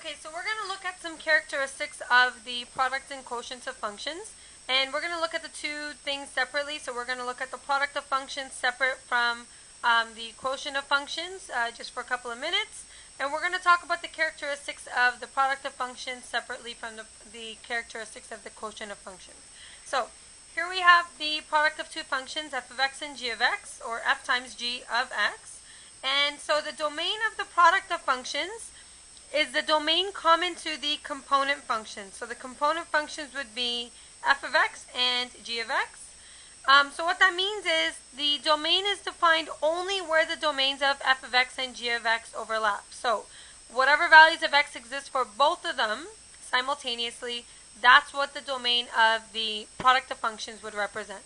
Okay, so we're going to look at some characteristics of the product and quotients of functions. And we're going to look at the two things separately. So we're going to look at the product of functions separate from the quotient of functions just for a couple of minutes. And we're going to talk about the characteristics of the product of functions separately from the characteristics of the quotient of functions. So here we have the product of two functions, f of x and g of x, or f times g of x. And so the domain of the product of functions is the domain common to the component functions. So the component functions would be f of x and g of x. So what that means is the domain is defined only where the domains of f of x and g of x overlap. So whatever values of x exist for both of them simultaneously, that's what the domain of the product of functions would represent.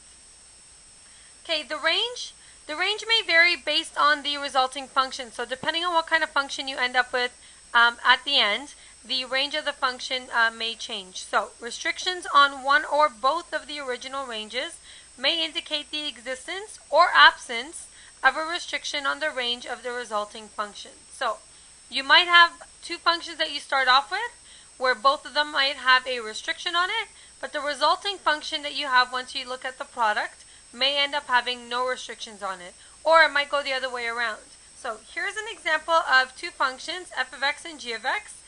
Okay, the range may vary based on the resulting function. So depending on what kind of function you end up with at the end, the range of the function may change. So restrictions on one or both of the original ranges may indicate the existence or absence of a restriction on the range of the resulting function. So you might have two functions that you start off with where both of them might have a restriction on it, but the resulting function that you have once you look at the product may end up having no restrictions on it, or it might go the other way around. So here's an example of two functions, f of x and g of x.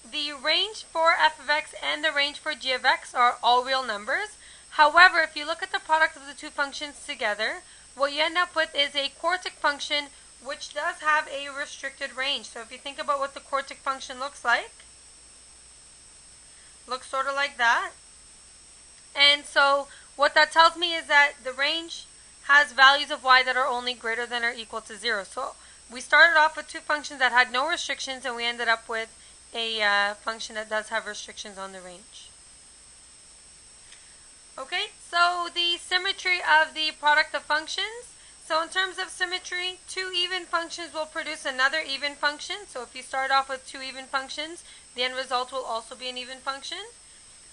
The range for f of x and the range for g of x are all real numbers. However, if you look at the product of the two functions together, what you end up with is a quartic function which does have a restricted range. So if you think about what the quartic function looks like, looks sort of like that. And so what that tells me is that the range has values of y that are only greater than or equal to 0. So we started off with two functions that had no restrictions, and we ended up with a function that does have restrictions on the range. Okay, so the symmetry of the product of functions. So in terms of symmetry, two even functions will produce another even function. So if you start off with two even functions, the end result will also be an even function.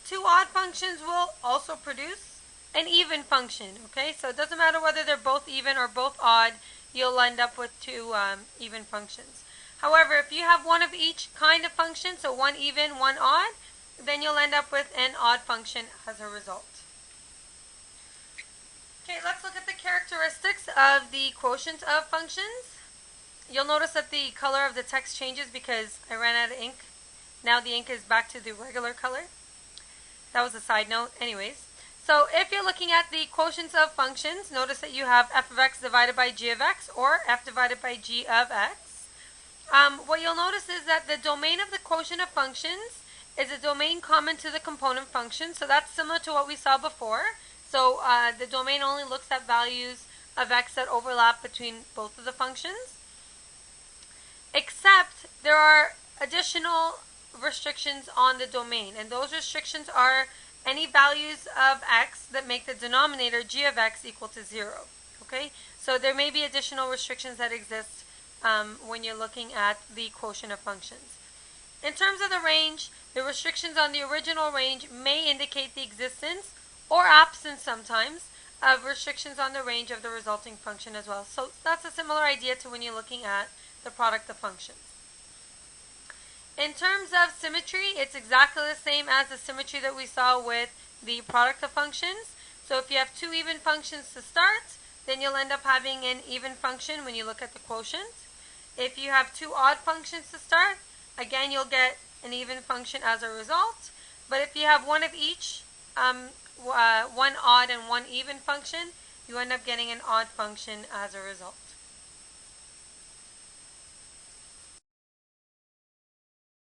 Two odd functions will also produce an even function. Okay, so it doesn't matter whether they're both even or both odd, you'll end up with two even functions. However, if you have one of each kind of function, so one even, one odd, then you'll end up with an odd function as a result. Okay, let's look at the characteristics of the quotient of functions. You'll notice that the color of the text changes because I ran out of ink. Now the ink is back to the regular color. That was a side note. Anyways, so if you're looking at the quotients of functions, notice that you have f of x divided by g of x, or f divided by g of x. What you'll notice is that the domain of the quotient of functions is a domain common to the component function. So that's similar to what we saw before. So the domain only looks at values of x that overlap between both of the functions. Except there are additional restrictions on the domain. And those restrictions are any values of x that make the denominator g of x equal to 0. Okay? So there may be additional restrictions that exist when you're looking at the quotient of functions. In terms of the range, the restrictions on the original range may indicate the existence or absence sometimes of restrictions on the range of the resulting function as well. So that's a similar idea to when you're looking at the product of functions. In terms of symmetry, it's exactly the same as the symmetry that we saw with the product of functions. So if you have two even functions to start, then you'll end up having an even function when you look at the quotient. If you have two odd functions to start, again you'll get an even function as a result. But if you have one of each, one odd and one even function, you end up getting an odd function as a result.